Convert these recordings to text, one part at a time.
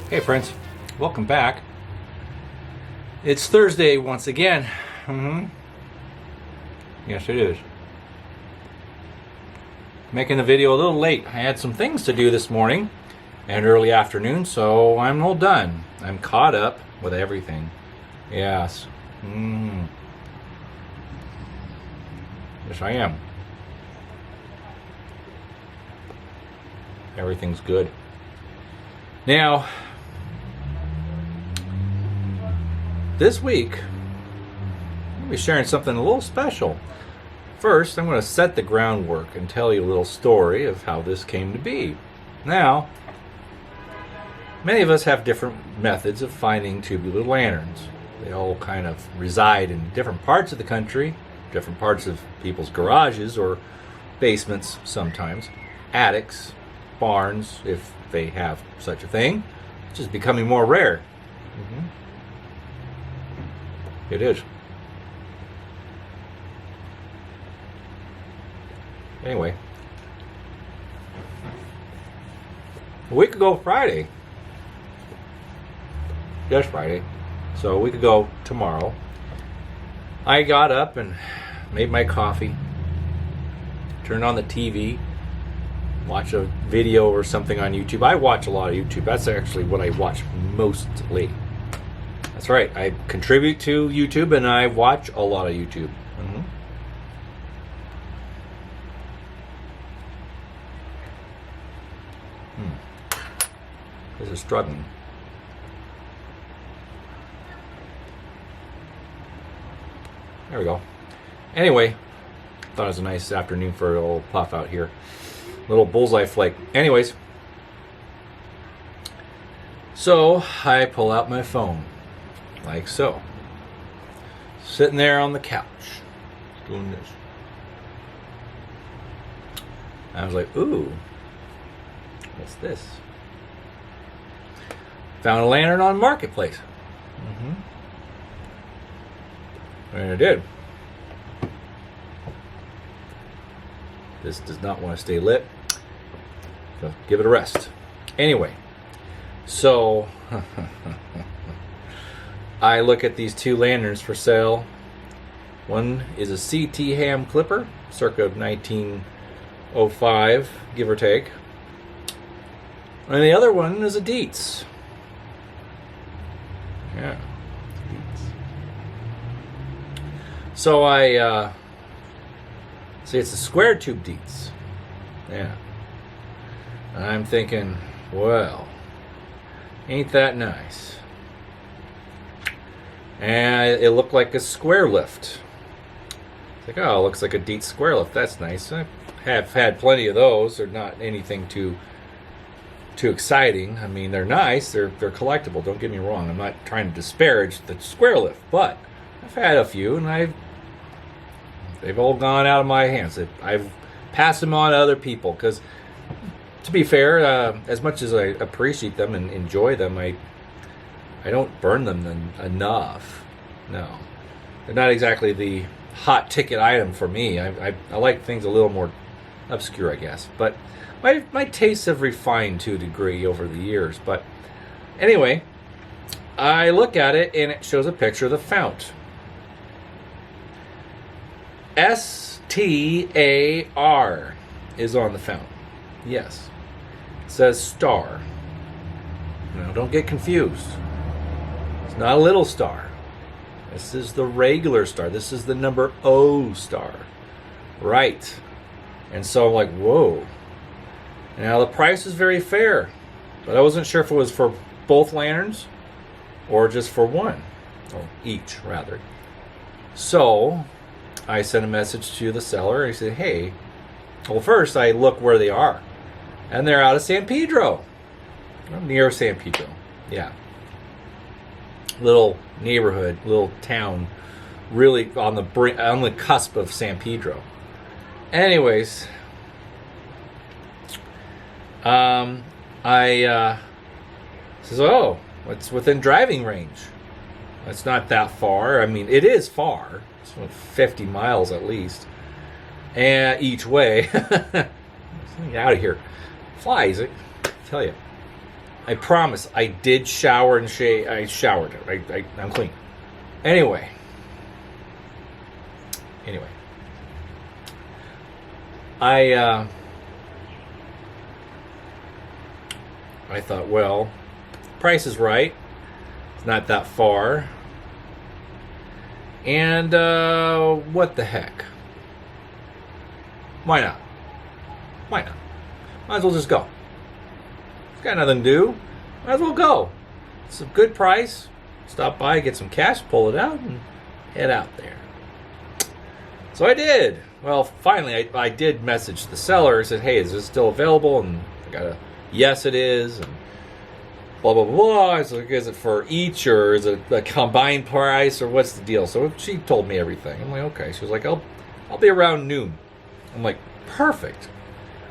Hey friends, welcome back. It's Thursday once again. Yes, it is. Making the video a little late. I had some things to do this morning and early afternoon, so I'm all done. I'm caught up with everything. Yes. Yes, I am. Everything's good. Now, this week, I'm going to be sharing something a little special. First, I'm going to set the groundwork and tell you a little story of how this came to be. Now, many of us have different methods of finding tubular lanterns. They all kind of reside in different parts of the country, different parts of people's garages or basements sometimes, attics, barns, if they have such a thing, which is becoming more rare. It is. Anyway, a week ago Friday, just Friday, so a week ago tomorrow, I got up and made my coffee, turned on the TV, watch a video or something on YouTube. I watch a lot of YouTube. That's actually what I watch mostly. That's right. I contribute to YouTube and I watch a lot of YouTube. This is struggling. There we go. Anyway, thought it was a nice afternoon for a little puff out here. Little bullseye flake. Anyways, so I pull out my phone, like so. Sitting there on the couch, doing this. I was like, ooh, what's this? Found a lantern on Marketplace. And I did. This does not want to stay lit. So give it a rest. Anyway, so I look at these two lanterns for sale. One is a CT ham clipper, circa 1905, give or take. And the other one is a Deetz. Yeah, Deetz. So I see it's a square tube Deetz. Yeah. And I'm thinking, well, ain't that nice? And it looked like a square lift. It's like, oh, it looks like a Deetz square lift. That's nice. I have had plenty of those. They're not anything too exciting. I mean, they're nice. They're collectible. Don't get me wrong. I'm not trying to disparage the square lift, but I've had a few, and they've all gone out of my hands. I've passed them on to other people because, to be fair, as much as I appreciate them and enjoy them, I don't burn them enough. No, they're not exactly the hot ticket item for me. I like things a little more obscure, I guess. But my tastes have refined to a degree over the years. But anyway, I look at it and it shows a picture of the fount. STAR is on the fount. Yes. It says star. Now, don't get confused. It's not a little star. This is the regular star. This is the number 0 star. Right. And so I'm like, whoa. Now, the price is very fair. But I wasn't sure if it was for both lanterns or just for one. Or each, rather. So I sent a message to the seller. I said, hey, well, first I look where they are. And they're out of San Pedro. Near San Pedro. Yeah. Little neighborhood, little town, really on the cusp of San Pedro. Anyways, I says, oh, it's within driving range. It's not that far. I mean, it is far. It's 50 miles at least. And each way. Get out of here. Fly, Isaac. I tell you. I promise, I did shower and shave. I showered. I'm clean. Anyway. I thought, well, price is right. It's not that far. And what the heck? Why not? Might as well just go. It's got nothing to do. Might as well go. It's a good price. Stop by, get some cash, pull it out, and head out there. So I did. Well, finally, I did message the seller. I said, hey, is this still available? And I got a yes, it is. And blah, blah, blah. I said, is it for each, or is it a combined price, or what's the deal? So she told me everything. I'm like, okay. She was like, I'll be around noon. I'm like, perfect.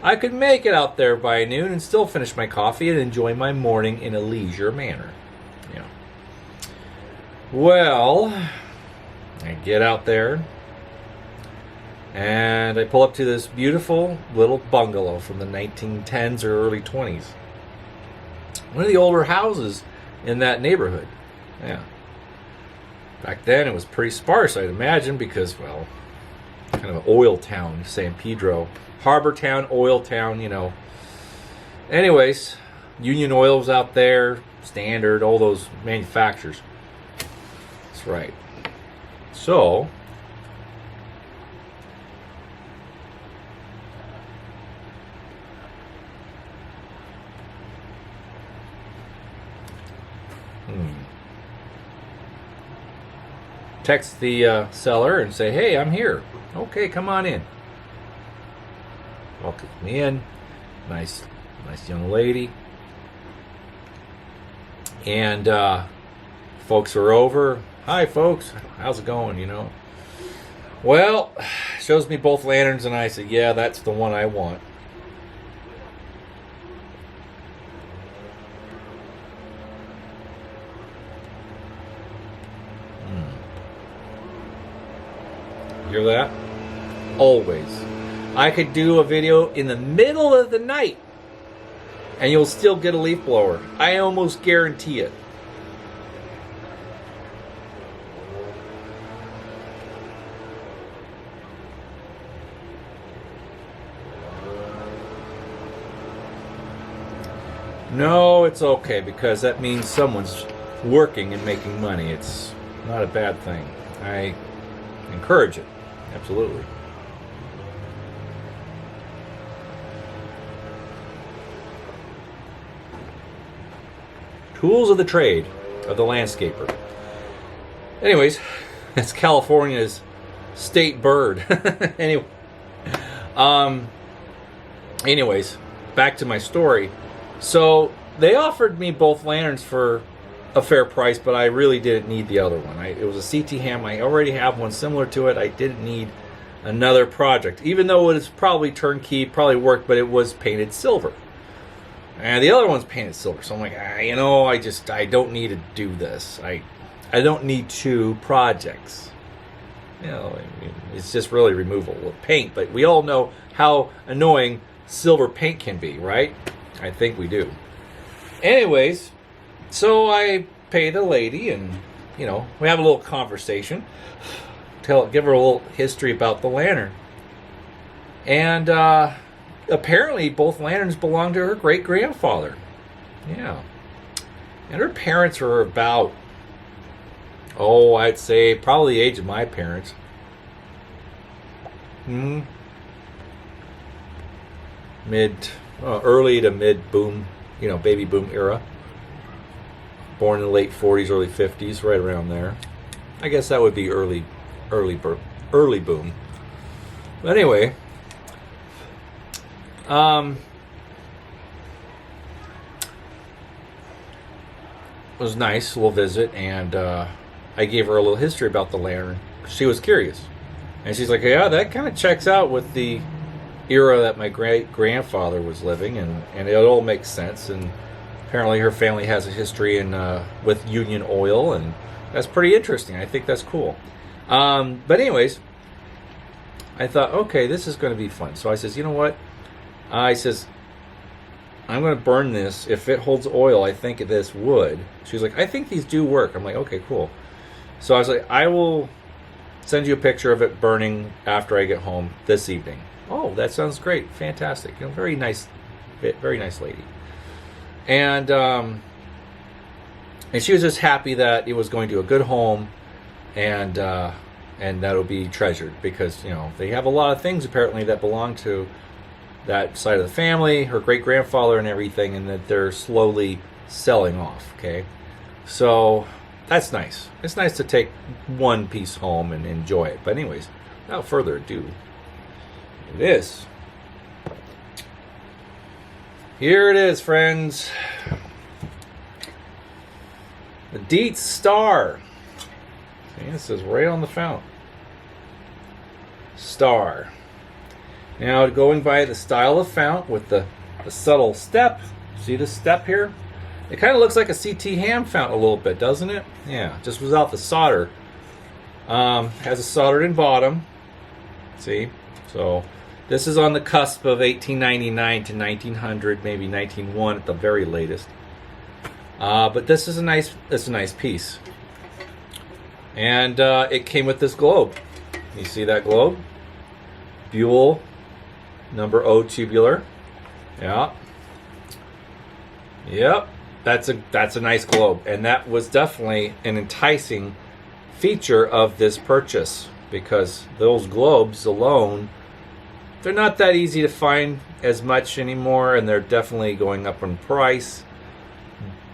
I could make it out there by noon and still finish my coffee and enjoy my morning in a leisure manner. Yeah. Well, I get out there. And I pull up to this beautiful little bungalow from the 1910s or early 20s. One of the older houses in that neighborhood. Yeah. Back then it was pretty sparse, I'd imagine, because, well, kind of an oil town, San Pedro. Harbor town, oil town, you know. Anyways, Union Oil was out there, Standard, all those manufacturers. That's right. So... text the seller and say, hey, I'm here. Okay, come on in. Welcome me in. Nice young lady. And folks are over. Hi, folks. How's it going, you know? Well, shows me both lanterns, and I said, yeah, that's the one I want. Hear that? Always. I could do a video in the middle of the night and you'll still get a leaf blower. I almost guarantee it. No, it's okay, because that means someone's working and making money. It's not a bad thing. I encourage it. Absolutely. Tools of the trade of the landscaper. Anyways, that's California's state bird. Anyways, back to my story. So they offered me both lanterns for a fair price, but I really didn't need the other one. It was a CT ham. I already have one similar to it. I didn't need another project, even though it was probably turnkey, probably worked, but it was painted silver. And the other one's painted silver. So I'm like, I don't need to do this. I don't need two projects. You know, I mean, it's just really removal of paint. But we all know how annoying silver paint can be, right? I think we do. Anyways, so I pay the lady, and we have a little conversation. Give her a little history about the lantern, and apparently both lanterns belong to her great grandfather. Yeah, and her parents are about, I'd say probably the age of my parents. Early to mid boom, baby boom era. Born in the late 40s, early 50s, right around there. I guess that would be early boom. But anyway, it was nice, a little visit, and I gave her a little history about the lantern. She was curious, and she's like, "Yeah, that kind of checks out with the era that my great grandfather was living, and it all makes sense." And apparently her family has a history with Union Oil, and that's pretty interesting. I think that's cool. But anyways, I thought, okay, this is going to be fun. So I says, you know what? I says, I'm going to burn this. If it holds oil, I think this would. She's like, I think these do work. I'm like, okay, cool. So I was like, I will send you a picture of it burning after I get home this evening. Oh, that sounds great. Fantastic. You know, very nice lady. And she was just happy that it was going to a good home, and that'll be treasured, because, you know, they have a lot of things apparently that belong to that side of the family, her great-grandfather and everything, and that they're slowly selling off, okay? So that's nice. It's nice to take one piece home and enjoy it. But anyways, without further ado, this. Here it is, friends. The Deetz Star. See, it says right on the fountain. Star. Now, going by the style of fount with the subtle step. See the step here? It kind of looks like a CT ham fount a little bit, doesn't it? Yeah, just without the solder. Has a soldered in bottom. See? So this is on the cusp of 1899 to 1900, maybe 1901 at the very latest. But this is a nice piece. And it came with this globe. You see that globe? Buell No.0 tubular. Yeah. Yep. That's a nice globe, and that was definitely an enticing feature of this purchase, because those globes alone, they're not that easy to find as much anymore, and they're definitely going up in price.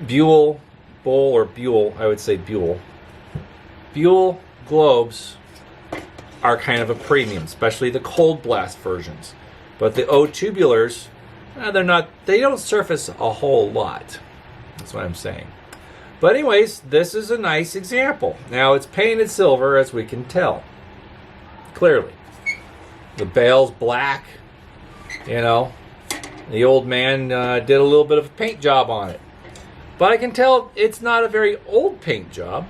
Buell I would say Buell globes are kind of a premium, especially the cold blast versions. But the O tubulars, they don't surface a whole lot. That's what I'm saying. But anyways, this is a nice example. Now, it's painted silver, as we can tell. Clearly. The bale's black. You know, the old man did a little bit of a paint job on it. But I can tell it's not a very old paint job.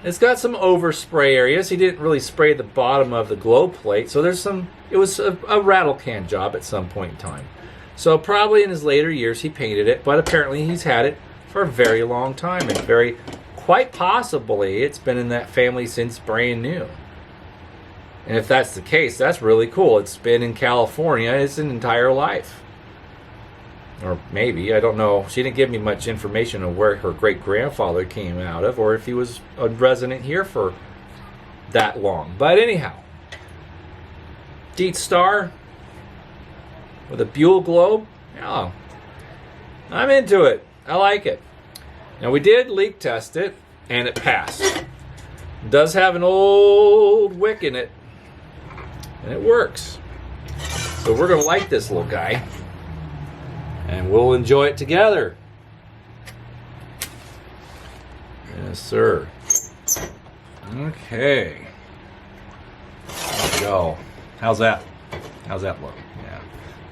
It's got some overspray areas. He didn't really spray the bottom of the globe plate, so it was a rattle can job at some point in time. So probably in his later years he painted it, but apparently he's had it for a very long time, and quite possibly it's been in that family since brand new. And if that's the case, that's really cool. It's been in California its entire life. Or maybe, I don't know. She didn't give me much information on where her great-grandfather came out of, or if he was a resident here for that long. But anyhow, Deetz Star with a Buell globe. Yeah, I'm into it. I like it. Now, we did leak test it, and it passed. It does have an old wick in it, and it works. So we're going to light this little guy, and we'll enjoy it together. Yes, sir. Okay. There we go. How's that? How's that look? Yeah.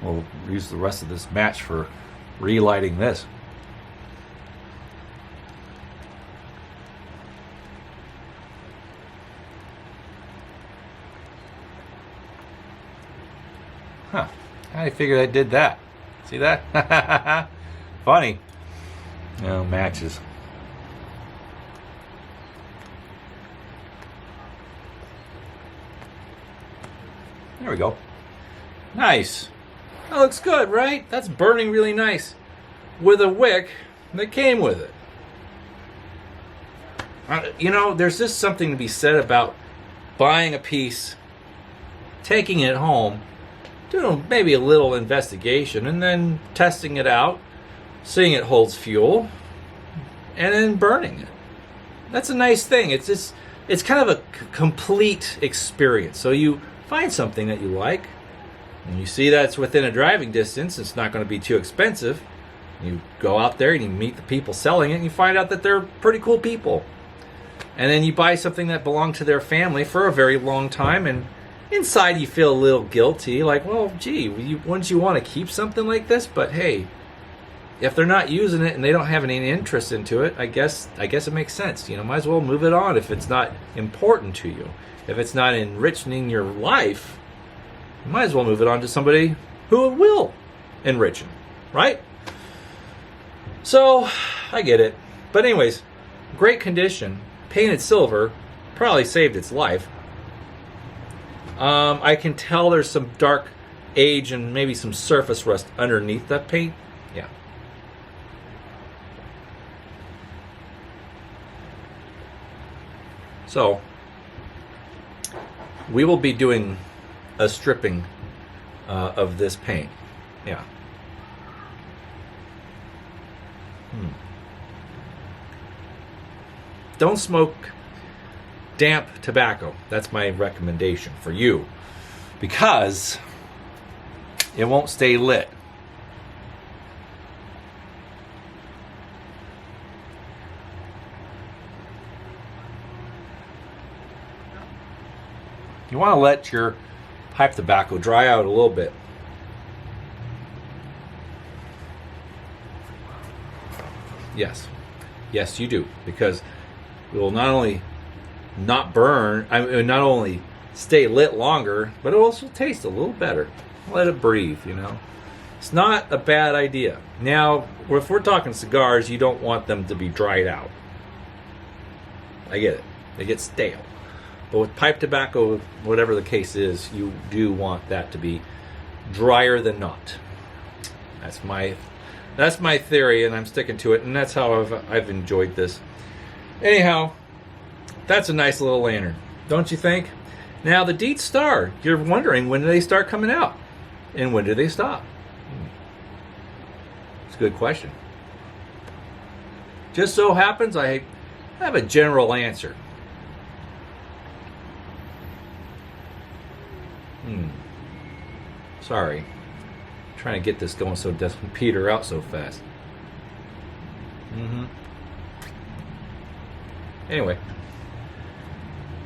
We'll use the rest of this match for relighting this. Huh. How do you figure I did that? See that? Funny. No, matches. There we go. Nice. That looks good, right? That's burning really nice. With a wick that came with it. You know, there's just something to be said about buying a piece, taking it home, doing maybe a little investigation, and then testing it out, seeing it holds fuel, and then burning it. That's a nice thing. It's kind of a complete experience. So you find something that you like, and you see that it's within a driving distance, it's not going to be too expensive. You go out there and you meet the people selling it, and you find out that they're pretty cool people. And then you buy something that belonged to their family for a very long time, and inside you feel a little guilty, like, well, gee, wouldn't you want to keep something like this? But hey, if they're not using it and they don't have any interest into it, I guess it makes sense. You know, might as well move it on if it's not important to you. If it's not enriching your life, you might as well move it on to somebody who it will enrich it, right? So, I get it. But anyways, great condition, painted silver, probably saved its life. I can tell there's some dark age and maybe some surface rust underneath that paint. Yeah. So, we will be doing a stripping of this paint. Yeah. Don't smoke damp tobacco. That's my recommendation for you, because it won't stay lit. You want to let your pipe tobacco dry out a little bit. Yes. Yes, you do, because it will not only not burn, not only stay lit longer, but it will also taste a little better. Let it breathe, you know. It's not a bad idea. Now, if we're talking cigars, you don't want them to be dried out. I get it. They get stale. But with pipe tobacco, whatever the case is, you do want that to be drier than not. That's my theory, and I'm sticking to it, and that's how I've enjoyed this. Anyhow, that's a nice little lantern, don't you think? Now, the Deetz Star, you're wondering, when do they start coming out? And when do they stop? It's a good question. Just so happens I have a general answer. Sorry. I'm trying to get this going so it doesn't peter out so fast. Anyway.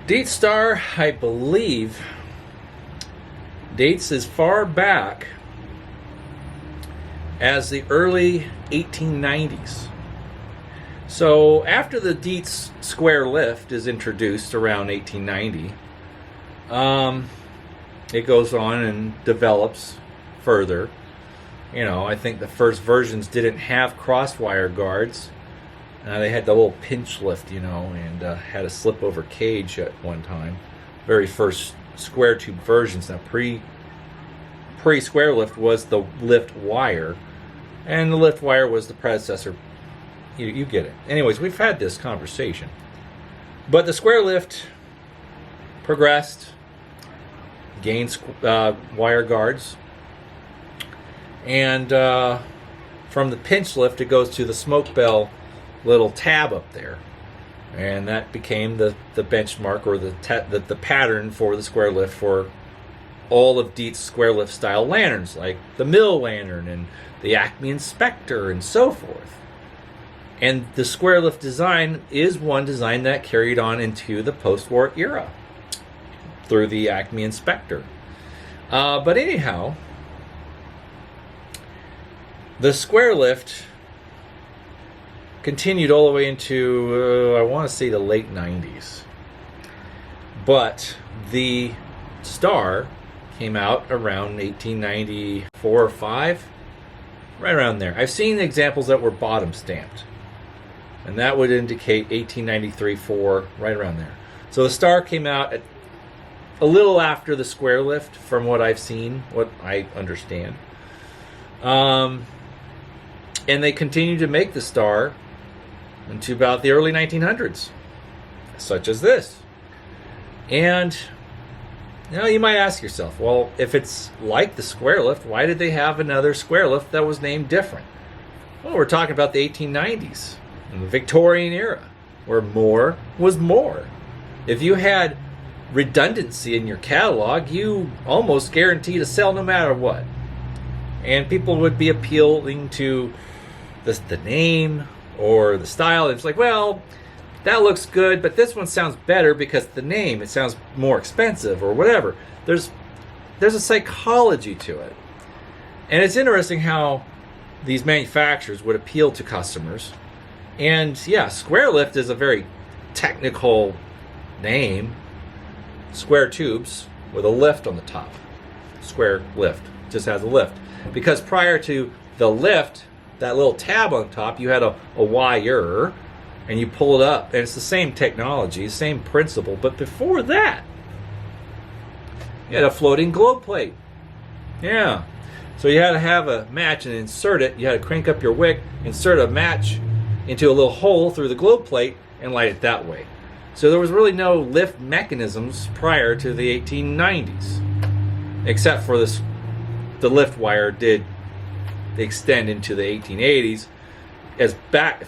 Deetz Star, I believe, dates as far back as the early 1890s. So after the Deetz square lift is introduced around 1890, it goes on and develops further. You know, I think the first versions didn't have crosswire guards. They had the little pinch lift, you know, and had a slip over cage at one time. Very first square tube versions. Now pre square lift was the lift wire, and the lift wire was the predecessor. You get it. Anyways, we've had this conversation, but the square lift progressed, gained wire guards, and from the pinch lift it goes to the smoke bell little tab up there, and that became the benchmark, or the pattern for the square lift for all of Deetz square lift style lanterns, like the Mill lantern and the Acme Inspector and so forth. And the square lift design is one design that carried on into the post-war era through the Acme Inspector. But anyhow, the square lift continued all the way into, I want to say, the late 90s. But the Star came out around 1894 or 5, right around there. I've seen examples that were bottom stamped, and that would indicate 1893, 4, right around there. So the Star came out at a little after the square lift, from what I've seen, what I understand. And they continued to make the Star into about the early 1900s, such as this. And you know, you might ask yourself, well, if it's like the square lift, why did they have another square lift that was named different? Well, we're talking about the 1890s and the Victorian era, where more was more. If you had redundancy in your catalog, you almost guaranteed to sell no matter what. And people would be appealing to the name or the style. It's like, well, that looks good, but this one sounds better because the name, it sounds more expensive or whatever. There's a psychology to it. And it's interesting how these manufacturers would appeal to customers. And yeah, square lift is a very technical name. Square tubes with a lift on the top. Square lift just has a lift. Because prior to the lift that little tab on top, you had a wire, and you pull it up, and it's the same technology, same principle. But before that, you had a floating globe plate. Yeah. So you had to have a match and insert it. You had to crank up your wick, insert a match into a little hole through the globe plate, and light it that way. So there was really no lift mechanisms prior to the 1890s, except for this. The lift wire did extend into the 1880s, as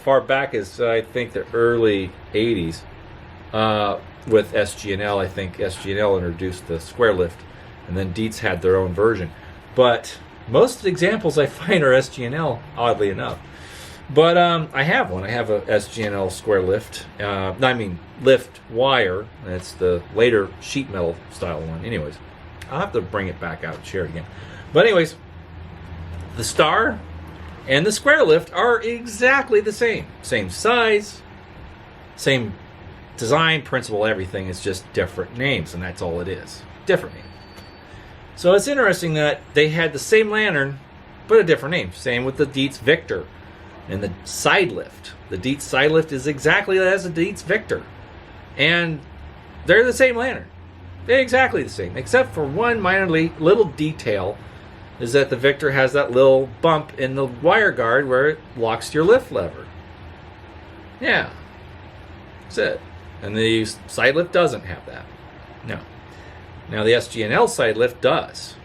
far back as I think the early 80s, with SG&L. I think SG&L introduced the square lift, and then Deetz had their own version. But most of the examples I find are SG&L, oddly enough. But I have one. I have a SG&L square lift. Lift wire. It's the later sheet metal style one. Anyways, I'll have to bring it back out and share it again. But anyways, the star and the square lift are exactly the same. Same size, same design, principle, everything. It's just different names, and that's all it is. Different name. So it's interesting that they had the same lantern, but a different name. Same with the Deetz Victor and the side lift. The Deetz side lift is exactly as the Deetz Victor. And they're the same lantern. They're exactly the same, except for one minor little detail, is that the Victor has that little bump in the wire guard where it locks your lift lever. Yeah. That's it. And the side lift doesn't have that. No. Now the SG&L side lift does.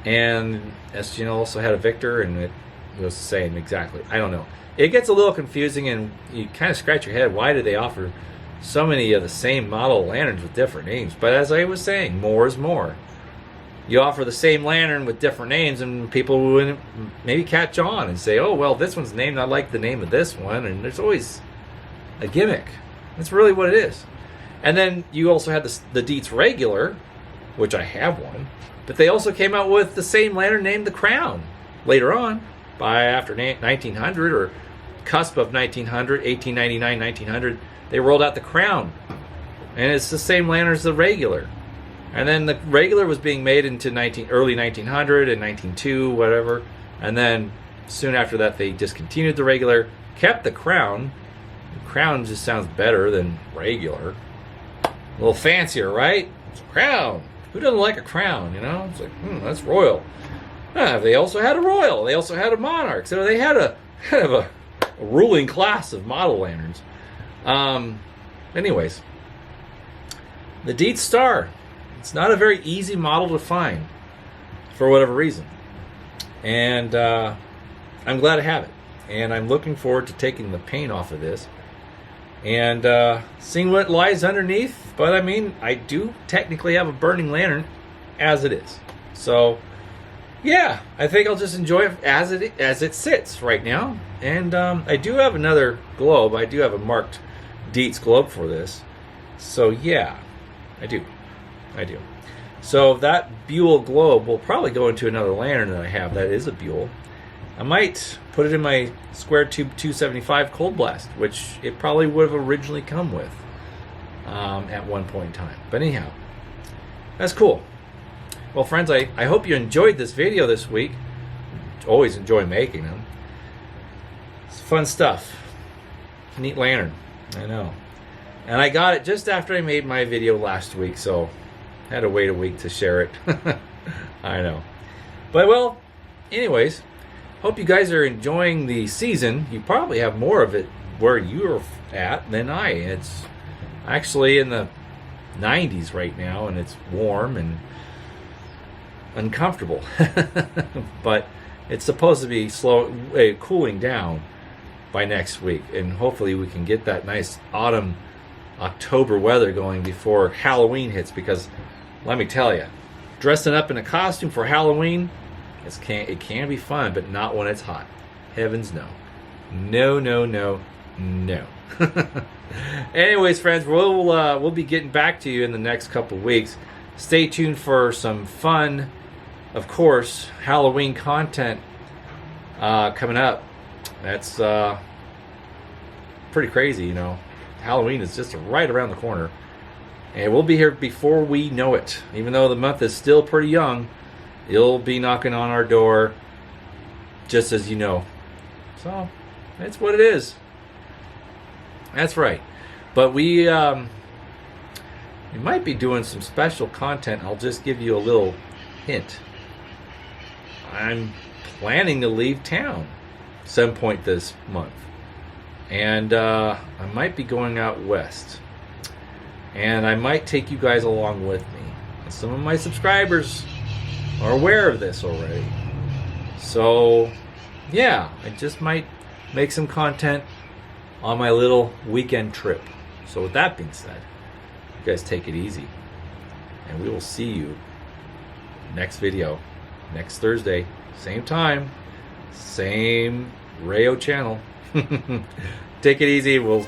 And SG&L also had a Victor, and it was the same exactly. I don't know. It gets a little confusing, and you kind of scratch your head. Why do they offer so many of the same model lanterns with different names? But as I was saying, more is more. You offer the same lantern with different names, and people would maybe catch on and say, oh, well, this one's named, I like the name of this one. And there's always a gimmick. That's really what it is. And then you also had the Deetz regular, which I have one. But they also came out with the same lantern named the Crown later on, by after 1900 or cusp of 1900, 1899, 1900. They rolled out the Crown. And it's the same lantern as the regular. And then the regular was being made into early 1900 and 1902, whatever. And then soon after that, they discontinued the regular, kept the Crown. The Crown just sounds better than regular. A little fancier, right? It's a crown. Who doesn't like a crown, you know? It's like, that's royal. They also had a royal. They also had a monarch. So they had a kind of a ruling class of model lanterns. Anyways, the Deetz Star. It's not a very easy model to find for whatever reason. And I'm glad to have it. And I'm looking forward to taking the paint off of this and seeing what lies underneath. But I mean, I do technically have a burning lantern as it is. So yeah, I think I'll just enjoy it as it sits right now. And I do have another globe. I do have a marked Deetz globe for this. So yeah, I do. So that Buell globe will probably go into another lantern that I have that is a Buell. I might put it in my Square Tube 275 Cold Blast, which it probably would have originally come with at one point in time. But anyhow, that's cool. Well, friends, I hope you enjoyed this video this week. Always enjoy making them. It's fun stuff. Neat lantern, I know. And I got it just after I made my video last week, so had to wait a week to share it. I know. But, well, anyways, hope you guys are enjoying the season. You probably have more of it where you're at than I. It's actually in the 90s right now, and it's warm and uncomfortable. But it's supposed to be cooling down by next week, and hopefully we can get that nice autumn October weather going before Halloween hits, because let me tell you, dressing up in a costume for Halloween, it can be fun, but not when it's hot. Heavens no. No. Anyways, friends, we'll be getting back to you in the next couple weeks. Stay tuned for some fun, of course, Halloween content coming up. That's pretty crazy, you know. Halloween is just right around the corner. And we'll be here before we know it. Even though the month is still pretty young, it'll be knocking on our door just as you know. So that's what it is. That's right. But we might be doing some special content. I'll just give you a little hint. I'm planning to leave town some point this month. And I might be going out west. And I might take you guys along with me. And some of my subscribers are aware of this already. So, yeah, I just might make some content on my little weekend trip. So with that being said, you guys take it easy. And we will see you next video, next Thursday, same time, same Rayo channel. Take it easy. We'll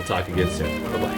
talk again soon. Bye-bye.